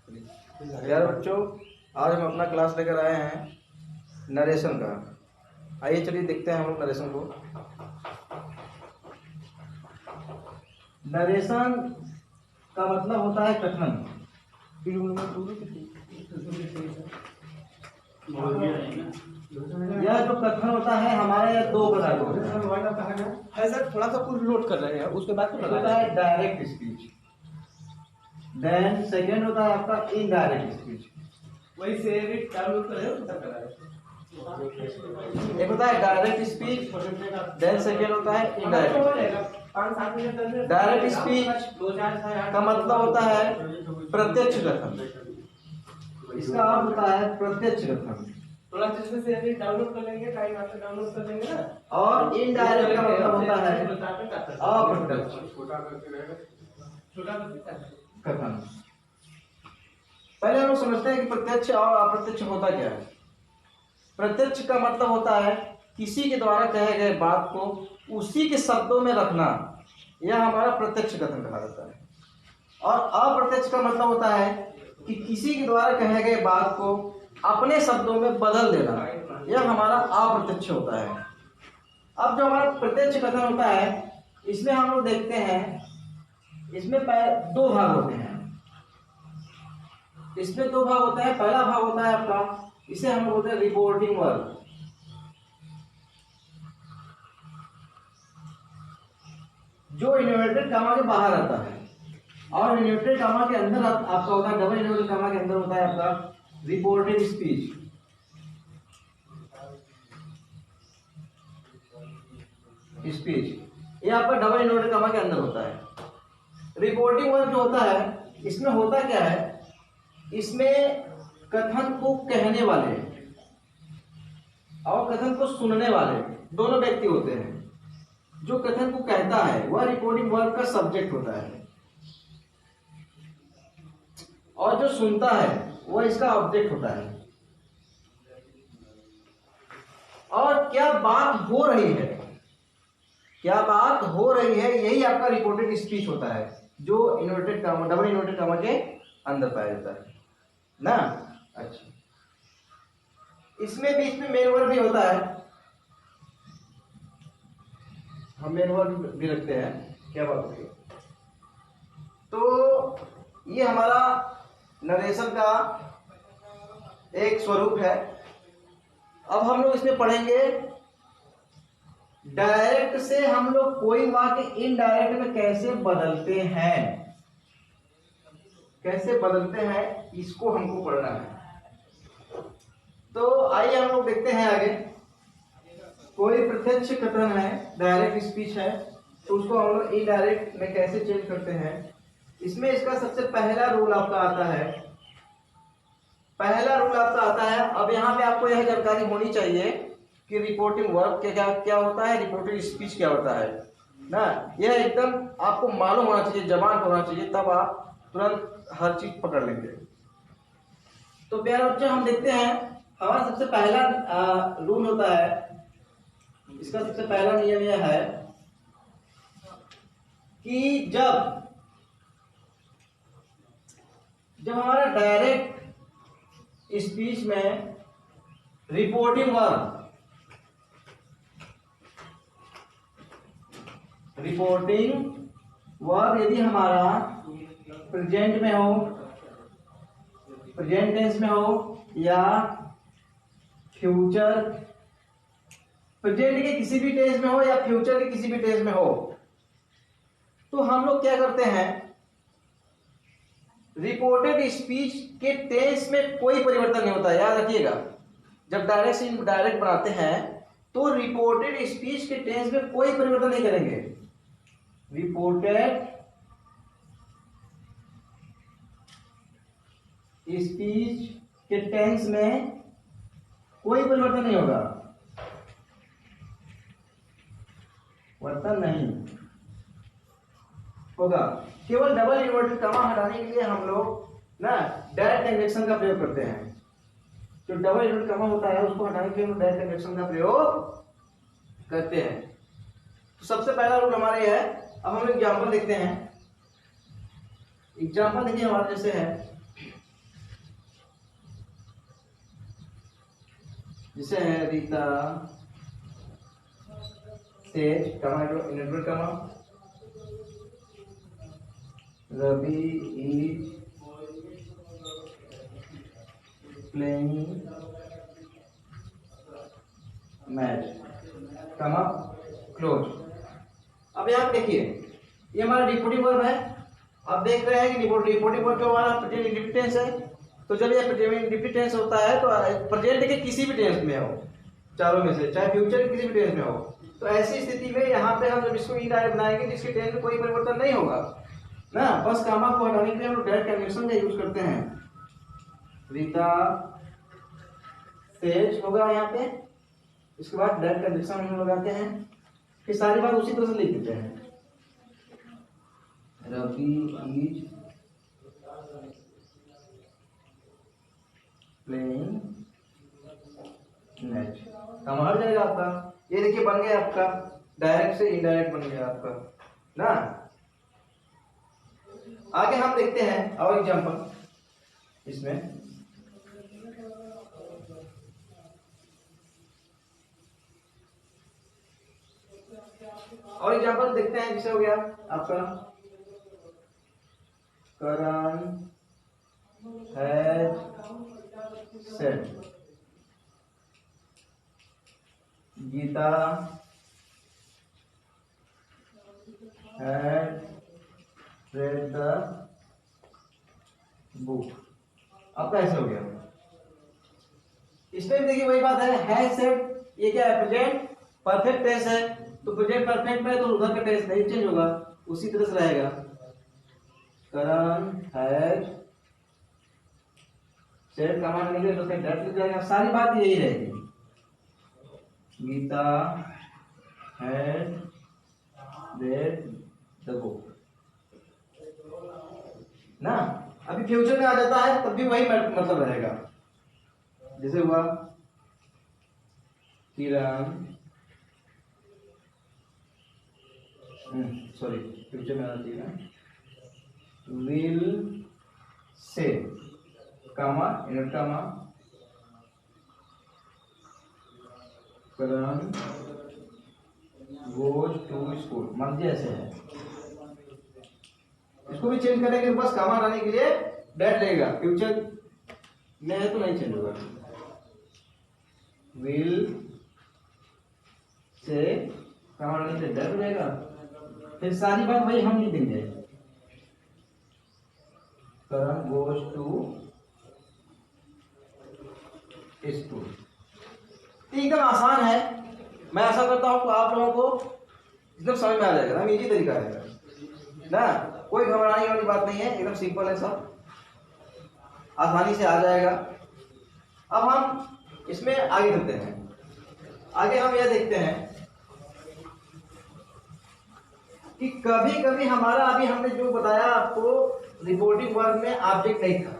यार बच्चों, आज हम अपना क्लास लेकर आए हैं नरेशन का। आइए चलिए देखते हैं हम लोग नरेशन को। नरेशन का मतलब होता है कथन। यह जो कथन होता है हमारे दो प्रकार का है सर। थोड़ा सा कुछ लोड कर रहे हैं, उसके बाद होता है डायरेक्ट स्पीच, देन सेकेंड होता है आपका इनडायरेक्ट स्पीच। वही से डाउनलोड कर रहे हो। एक होता है डायरेक्ट स्पीच, देन सेकेंड होता है इनडायरेक्ट। डायरेक्ट स्पीच का मतलब होता है प्रत्यक्ष कथन। इसका अर्थ होता है प्रत्यक्ष कथन। थोड़ा चीज से डाउनलोड कर लेंगे, टाइम आपसे डाउनलोड कर लेंगे ना। और इनडायरेक्ट का मतलब होता है अप्रत्यक्ष कथन। पहले हम लोग समझते हैं कि प्रत्यक्ष और अप्रत्यक्ष होता क्या है। प्रत्यक्ष का मतलब होता है किसी के द्वारा कहे गए बात को उसी के शब्दों में रखना, यह हमारा प्रत्यक्ष कथन कहा जाता है। और अप्रत्यक्ष का मतलब होता है कि किसी के द्वारा कहे गए बात को अपने शब्दों में बदल देना, यह हमारा अप्रत्यक्ष होता है। अब जो हमारा प्रत्यक्ष कथन होता है, इसमें हम लोग देखते हैं, इसमें दो भाग होते हैं। इसमें दो भाग होते हैं। पहला भाग होता है आपका, इसे हम बोलते हैं रिपोर्टिंग वर्क। जो इन्वर्टेड कामा के बाहर आता है, और इन्वर्टेड कामा के अंदर आपका होता है, डबल इन्वर्टेड कामा के अंदर होता है आपका रिपोर्टेड स्पीच। ये आपका डबल इन्वर्टेड कामा के अंदर होता है। रिपोर्टिंग वर्क जो होता है, इसमें होता क्या है, इसमें कथन को कहने वाले और कथन को सुनने वाले दोनों व्यक्ति होते हैं। जो कथन को कहता है वह रिपोर्टिंग वर्क का सब्जेक्ट होता है, और जो सुनता है वह इसका ऑब्जेक्ट होता है। और क्या बात हो रही है, क्या बात हो रही है, यही आपका रिपोर्टेड स्पीच होता है, जो inverted comma, double inverted comma के अंदर पाया जाता है ना। अच्छा, इसमें बीच में मेन वर्ड भी होता है, हम मेन वर्ड भी रखते हैं। क्या बात होती है, तो ये हमारा नरेशन का एक स्वरूप है। अब हम लोग इसमें पढ़ेंगे डायरेक्ट से हम लोग कोई वाक्य इनडायरेक्ट में कैसे बदलते हैं, कैसे बदलते हैं, इसको हमको पढ़ना है। तो आइए हम लोग देखते हैं आगे। कोई प्रत्यक्ष कथन है, डायरेक्ट स्पीच है, तो उसको हम लोग इनडायरेक्ट में कैसे चेंज करते हैं। इसमें इसका सबसे पहला रूल आपका आता है, अब यहाँ पे आपको यह जानकारी होनी चाहिए कि रिपोर्टिंग वर्क क्या होता है, रिपोर्टिंग स्पीच क्या होता है ना। यह एकदम आपको मालूम होना चाहिए, जबान होना चाहिए, तब आप तुरंत हर चीज पकड़ लेंगे। तो प्यारे बच्चे, हम देखते हैं हमारा सबसे पहला रूल होता है, इसका सबसे पहला नियम यह है कि जब हमारा डायरेक्ट स्पीच में रिपोर्टिंग वर्ब यदि हमारा प्रेजेंट में हो, प्रेजेंट टेंस में हो, या फ्यूचर, प्रेजेंट के किसी भी टेंस में हो या फ्यूचर के किसी भी टेंस में हो, तो हम लोग क्या करते हैं, रिपोर्टेड स्पीच के टेंस में कोई परिवर्तन नहीं होता है। याद रखिएगा, जब डायरेक्ट से इनडायरेक्ट बनाते हैं तो रिपोर्टेड स्पीच के टेंस में कोई परिवर्तन नहीं करेंगे। रिपोर्टेड स्पीच के टेंस में कोई परिवर्तन नहीं होगा, वर्तन नहीं होगा। केवल डबल इन्वर्टेड कामा हटाने के लिए हम लोग ना डायरेक्ट इंजेक्शन का प्रयोग करते हैं। जो डबल इन्वर्टेड कामा होता है उसको हटाने के लिए हम डायरेक्ट इंजेक्शन का प्रयोग करते हैं। तो सबसे पहला रूल हमारे है। अब हम एग्जाम्पल देखते हैं। एग्जाम्पल देखिए हमारे जैसे है, जैसे है रीता तेज कमा इनवर्ट कमा रवि इज प्लेइंग मैच कमा क्लोज। अब यहाँ पे देखिए ये हमारा रिपोर्टिंग वर्ब है। आप देख रहे हैं कि रिपोर्टिंग वर्ब का हमारा प्रेजेंट इंडिफिनिट टेंस है। तो जब ये प्रेजेंट इंडिफिनिट टेंस होता है तो प्रेजेंट के किसी भी टेंस में हो, चारों में से, चाहे फ्यूचर के किसी भी टेंस में हो, तो ऐसी स्थिति में यहाँ पे हम जब इसको इनडायरेक्ट बनाएंगे जिसके टेंस में कोई परिवर्तन नहीं होगा ना, बस कामा को हटाने के लिए हम लोग डायरेक्ट कंजंक्शन का यूज करते हैं। रीता तेज होगा यहाँ पे, इसके बाद डायरेक्ट कंजंक्शन हम लगाते हैं, फिर सारी बात उसी तरह से लिख देते हैं। रवि इज प्लेइंग मैच, काम हट जाएगा आपका। ये देखिए बन गया आपका, डायरेक्ट से इनडायरेक्ट बन गया आपका ना। आगे हम देखते हैं और एग्जांपल इसमें। और एग्जांपल देखते हैं, जैसे हो गया आपका Karan has said, Geeta had read the book. आपका ऐसे हो गया। इसमें देखिए वही बात है सेड, ये क्या है, प्रेजेंट परफेक्ट टेंस है, तो प्रेजेंट परफेक्ट में तो उधर का टेंस नहीं चेंज होगा, उसी तरह से रहेगा। करण हैज सेड कमांड निकले तो फिर डेट लिख जाएगा, सारी बात यही रहेगी। Gita had read the book ना। अभी फ्यूचर में आ जाता है तब भी वही मतलब रहेगा। जैसे हुआ किरण, सॉरी फ्यूचर में आती है, will say comma invert comma Karan goes to school. मर्जी ऐसे है, इसको भी चेंज करेंगे, बस कामा हटाने के लिए डेट लगेगा, फ्यूचर में है तो नहीं चेंज होगा। विल से कामा हटाने के लिए डेट लगेगा, फिर सारी बात वही हम लिख देंगे, करण गोज टू स्कूल। एकदम आसान है, मैं आशा करता हूं कि आप लोगों को एकदम समझ में आ जाएगा, हम इजी तरीका है ना, कोई घबराने वाली बात नहीं है, एकदम सिंपल है, सब आसानी से आ जाएगा। अब हम इसमें आगे चलते हैं। आगे हम यह देखते हैं कि कभी कभी हमारा, अभी हमने जो बताया आपको, रिपोर्टिंग वर्ब में ऑब्जेक्ट नहीं था,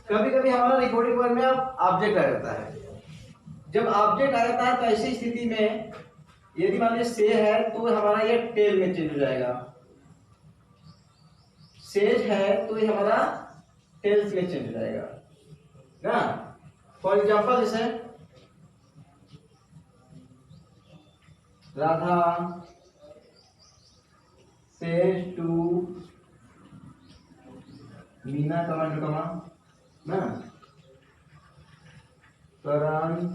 कभी कभी हमारा रिपोर्टिंग वर्ब में अब ऑब्जेक्ट आ जाता है। जब ऑब्जेक्ट आ जाता है तो ऐसी स्थिति में यदि मान लीजिए से है तो हमारा ये टेल में चेंज हो जाएगा, सेज है तो ये हमारा टेल्स में चेंज हो जाएगा ना। फॉर एग्जाम्पल जैसे Radha says to Meena command comma ना, करण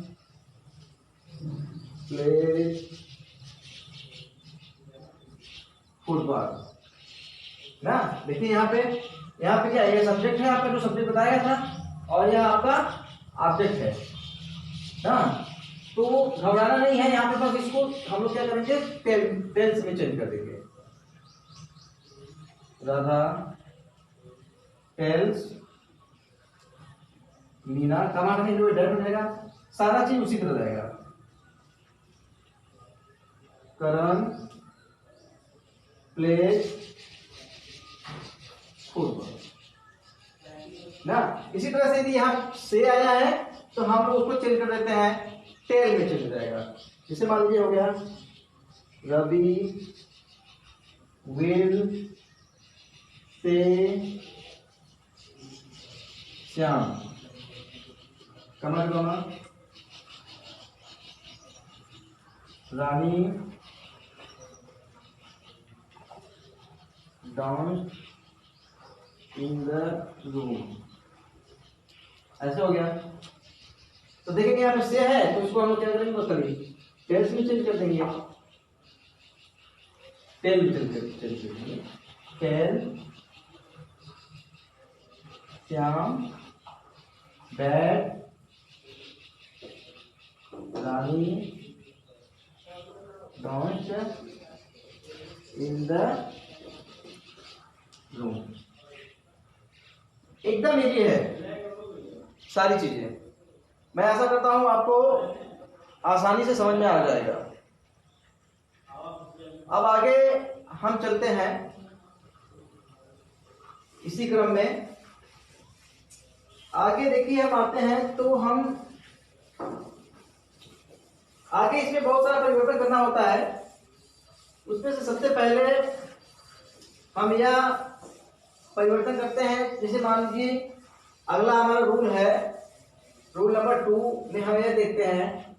प्ले फुटबॉल ना। देखिए यहाँ पे क्या है, ये सब्जेक्ट है आपका, जो सब्जेक्ट बताया था, और यह आपका ऑब्जेक्ट है ना। तो घबराना नहीं है यहाँ पे, बस इसको हम लोग क्या करेंगे, टेल्स में चेंज कर देंगे। राधा टेल्स मीना, कमांड में जो डेट रहेगा सारा चीज उसी तरह रहेगा। करण प्लेज फुटबॉल ना। इसी तरह से यदि यहाँ से आया है तो हम लोग उसको चेंज कर देते हैं, टेल में चेंज हो जाएगा। जैसे मान लीजिए हो गया Ravi will say Shyam, command कमा रानी डांस इन द रूम, ऐसे हो गया। तो देखेंगे यहाँ पे से है तो इसको हम क्या करेंगे, बस करेंगे टेल्स में चेंज कर देंगे, टेल में चेंज करेंगे, tell Shyam bad Rani dance in the room. एकदम इजी है सारी चीजें। मैं ऐसा करता हूं आपको आसानी से समझ में आ जाएगा। अब आगे हम चलते हैं इसी क्रम में। आगे देखिए हम आते हैं तो हम आगे इसमें बहुत सारा परिवर्तन करना होता है। उसमें से सबसे पहले हम यह परिवर्तन करते हैं, जैसे मान लीजिए अगला हमारा रूल है, रूल नंबर 2 में हम यह देखते हैं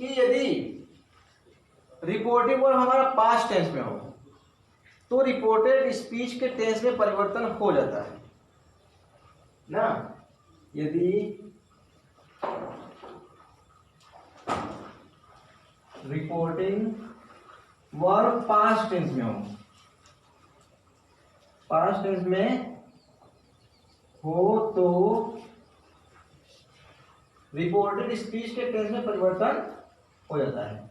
कि यदि रिपोर्टिंग वर्ब हमारा पास्ट टेंस में हो तो रिपोर्टेड स्पीच के टेंस में परिवर्तन हो जाता है ना। यदि रिपोर्टिंग वर्ब पास्ट टेंस में हो, पास्ट टेंस में हो तो रिपोर्टेड स्पीच के टेंस में परिवर्तन हो जाता है।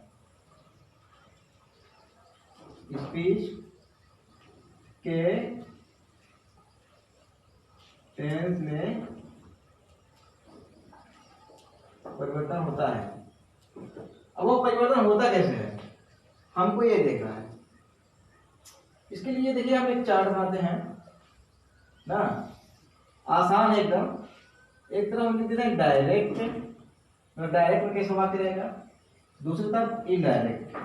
स्पीच के टेंस में परिवर्तन होता है। अब वो परिवर्तन होता कैसे है, हमको ये देखना है। इसके लिए देखिए हम एक चार्ट बनाते हैं ना, आसान है एकदम। एक तरफ हम लिख देते हैं डायरेक्ट, डायरेक्ट में कैसे वाक्य रहेगा, दूसरी तरफ इनडायरेक्ट,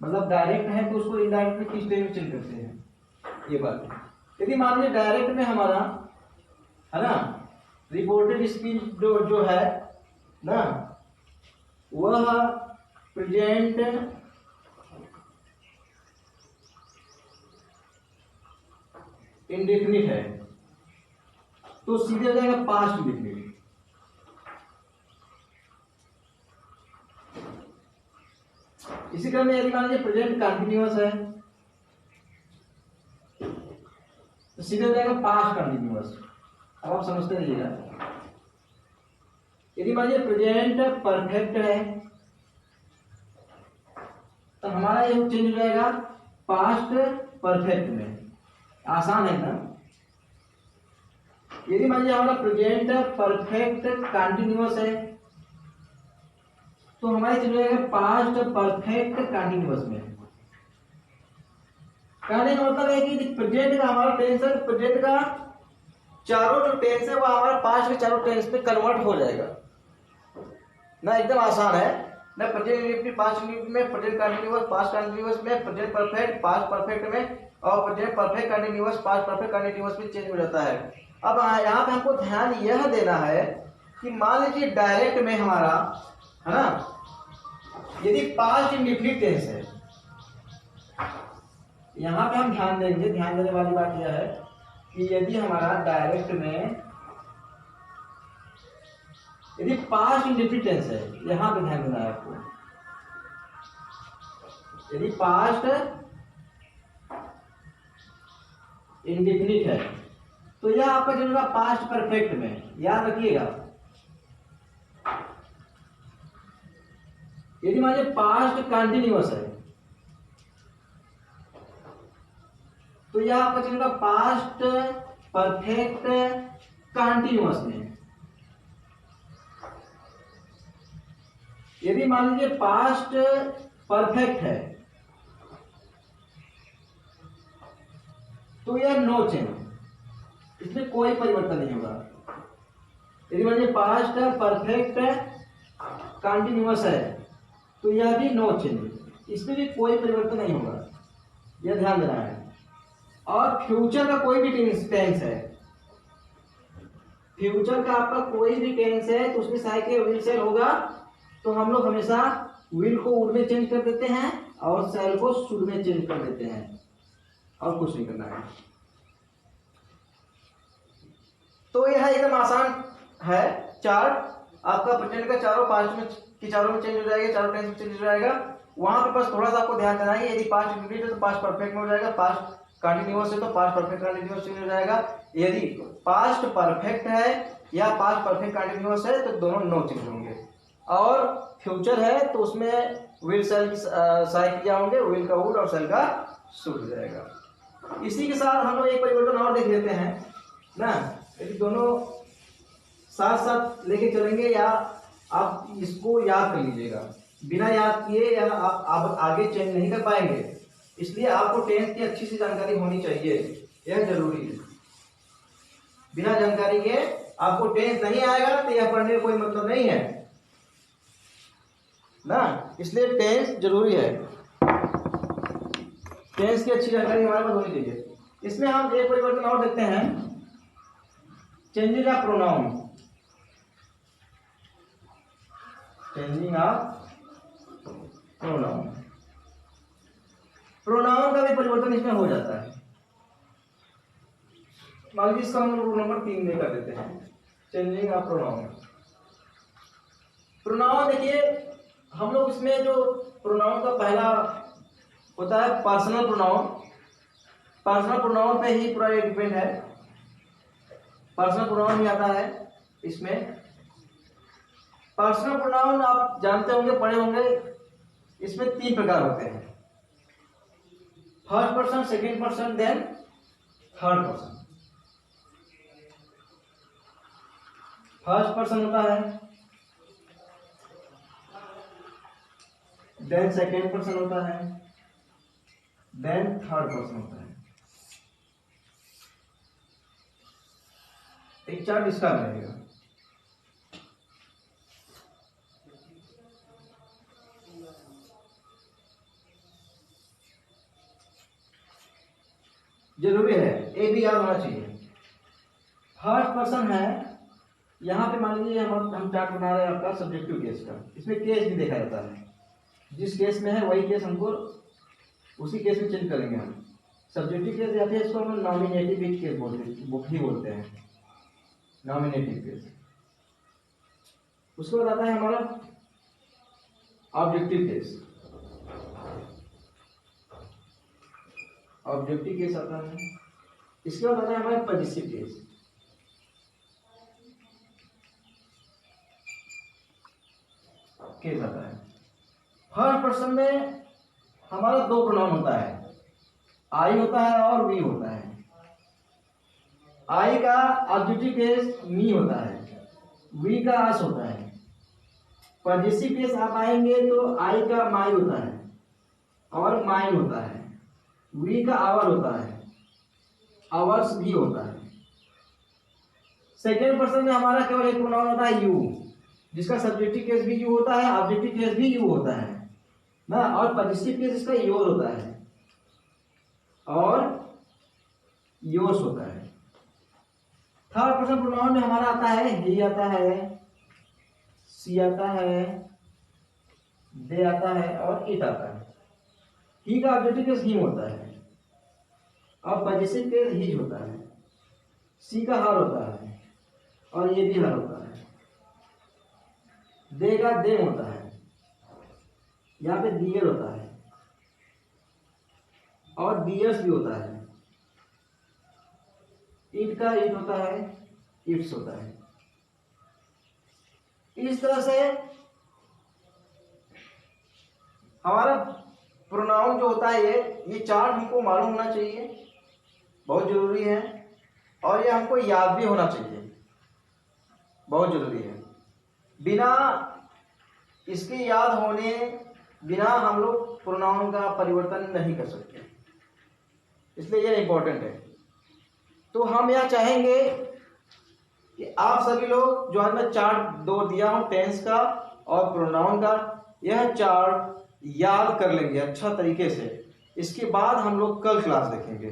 मतलब डायरेक्ट है तो उसको इनडायरेक्ट में किस टेंस में चेंज करते हैं, ये बात है। यदि मान लीजिए डायरेक्ट में हमारा है ना रिपोर्टेड स्पीच जो है ना, वह प्रेजेंट इंडेफिनिट है तो सीधे हो जाएगा पास्ट इंडेफिनिट। इसी क्रम में यदि मान लीजिए प्रेजेंट कंटिन्यूअस है तो सीधे हो जाएगा पास्ट कंटिन्यूअस। अब आप समझते रहिएगा। यदि मान लीजिए प्रेजेंट परफेक्ट है तो हमारा ये चेंज हो जाएगा पास्ट परफेक्ट में, आसान है ना। यदि मान लीजिए हमारा प्रेजेंट परफेक्ट कंटिन्यूअस है तो हमारा चेंज हो जाएगा पास्ट परफेक्ट कंटिन्यूअस में। कहने का मतलब है कि प्रेजेंट का हमारा टेंस है, प्रेजेंट का चारों जो टेंस है वो हमारा पास्ट के चारों टेंस पे कन्वर्ट हो जाएगा ना। एकदम आसान है ना। प्रेजेंट पास्ट में, प्रेजेंट कंटिन्यूअस पास्ट कंटिन्यूअस में, प्रेजेंट परफेक्ट पास्ट परफेक्ट में, और present perfect continuous past perfect continuous में चेंज हो जाता है। अब यहाँ पे हमको ध्यान यह देना है कि मान लीजिए डायरेक्ट में हमारा है ना, यदि पास्ट इंडेफिनिट टेंस है, यहाँ पे हम ध्यान देंगे। ध्यान देने वाली बात यह है कि यदि हमारा डायरेक्ट में यदि पास्ट इंडेफिनिट टेंस है, यहां पे ध्यान देना है आपको। यदि पास्ट इंडेफिनिट है तो यह आपका जो होगा पास्ट परफेक्ट में, याद रखिएगा। यदि मान लीजिए पास्ट कंटिन्यूअस है तो यह आपका चलेगा पास्ट परफेक्ट कंटिन्यूअस में। यदि मान लीजिए पास्ट परफेक्ट है तो यह नो चेंज, इसमें कोई परिवर्तन नहीं होगा। यदि मान लीजिए पास्ट परफेक्ट कंटिन्यूअस है तो यह भी नो चेंज, इसमें भी कोई परिवर्तन नहीं होगा, यह ध्यान देना है। और फ्यूचर का कोई भी टेंस है, फ्यूचर का आपका कोई भी टेंस है तो उसमें साइकिल विल सेल होगा तो हम लोग हमेशा विल को वुड में चेंज कर देते हैं और शैल को शुड में चेंज कर देते हैं, और कुछ नहीं करना है। तो यह एकदम आसान है चार्ट आपका। प्रेजेंट का चारों पास्ट में की चारों में चेंज हो जाएगा, चारों टेंस में चेंज हो जाएगा। वहां पे बस थोड़ा सा आपको ध्यान देना है, यदि पास्ट कंप्लीट है तो पास्ट परफेक्ट में हो जाएगा, पास्ट कंटिन्यूअस है तो पास्ट परफेक्ट कंटिन्यूअस चेंज हो जाएगा। यदि पास्ट परफेक्ट है या पास्ट परफेक्ट कंटिन्यूअस है तो दोनों नो चेंज होंगे। और फ्यूचर है तो उसमें विल शैल की सहायक क्रिया होंगे, विल का वुड और शैल का शुड हो जाएगा। इसी के साथ हम लोग एक परिवर्तन और देख लेते हैं ना, यदि दोनों साथ साथ लेके चलेंगे या आप इसको याद कर लीजिएगा। बिना याद किए या आप आगे चेंज नहीं कर पाएंगे, इसलिए आपको टेंस की अच्छी सी जानकारी होनी चाहिए, यह जरूरी है। बिना जानकारी के आपको टेंस नहीं आएगा तो यह पढ़ने का कोई मतलब नहीं है ना, इसलिए टेंस जरूरी है। टेंस की अच्छी जानकारी हमारे पास होनी चाहिए। इसमें हम एक परिवर्तन और देखते हैं, changing of pronoun. Changing of pronoun, pronoun का भी परिवर्तन इसमें हो जाता है। मान लीजिए इसका हम रूल नंबर 3 में कर देते हैं, चेंजिंग ऑफ प्रोनाउन। प्रोनाउन देखिए, हम लोग इसमें जो प्रोनाउन का पहला होता है पर्सनल प्रोनाउन। पर्सनल प्रोनाउन पे ही पूरा ये डिपेंड है, पर्सनल प्रोनाउन ही आता है इसमें। पर्सनल प्रोनाउन आप जानते होंगे, पढ़े होंगे, इसमें 3 प्रकार होते हैं, first person, second person, then third person. First person होता है, देन सेकेंड पर्सन होता है, देन थर्ड पर्सन होता है। एक चार्ट इसका रहेगा। जरूरी है, ए भी याद होना चाहिए। फर्स्ट पर्सन है, यहां पे मान लीजिए हम चार्ट बना रहे हैं आपका सब्जेक्टिव केस का, इसमें केस भी देखा जाता है, जिस केस में है वही केस हमको उसी केस में चेंज करेंगे हम। सब्जेक्टिव केस या फिर इसको हम नॉमिनेटिव केस बोलते हैं, नॉमिनेटिव केस। उसके बाद आता है हमारा ऑब्जेक्टिव केस। ऑब्जेक्टिव केस आता है, इसके बाद आता है हमारा पॉजिटिव केस। केस आता है फर्स्ट पर्सन में हमारा 2 प्रोनाउन होता है, आई होता है और वी होता है। आई का ऑब्जेक्टिव केस मी होता है, वी का अस होता है। पॉजिटिव केस आप आएंगे तो आई का माई होता है और माइन होता है, वी का आवर होता है, आवर्स भी होता है। सेकेंड पर्सन में हमारा केवल एक प्रोनाउन होता है यू, जिसका सब्जेक्टिव केस भी यू होता है, ऑब्जेक्टिव केस भी यू होता है ना, और पॉजिटिव केस इसका योर होता है और योर्स होता है। थर्ड पर्सन प्रोनाउन में हमारा आता है ही आता है, सी आता है, दे आता है और इट आता है। ही का ऑब्जेक्टिव केस हिम होता है और पॉजिटिव केस हिज होता है। सी का हर होता है और ये भी हर होता है। दे का देम होता है, यहाँ पे दियर होता है और दियर्स भी होता है। इट का इट होता है, इट्स होता है। इस तरह से हमारा प्रोनाउन जो होता है ये चार्ट हमको मालूम होना चाहिए, बहुत जरूरी है, और ये हमको याद भी होना चाहिए, बहुत जरूरी है। बिना इसके याद होने बिना हम लोग प्रोनाउन का परिवर्तन नहीं कर सकते, इसलिए ये इम्पोर्टेंट है। तो हम यह चाहेंगे कि आप सभी लोग जो आज मैं चार्ट 2 दिया हूं टेंस का और प्रोनाउन का, यह चार्ट याद कर लेंगे अच्छा तरीके से। इसके बाद हम लोग कल क्लास देखेंगे।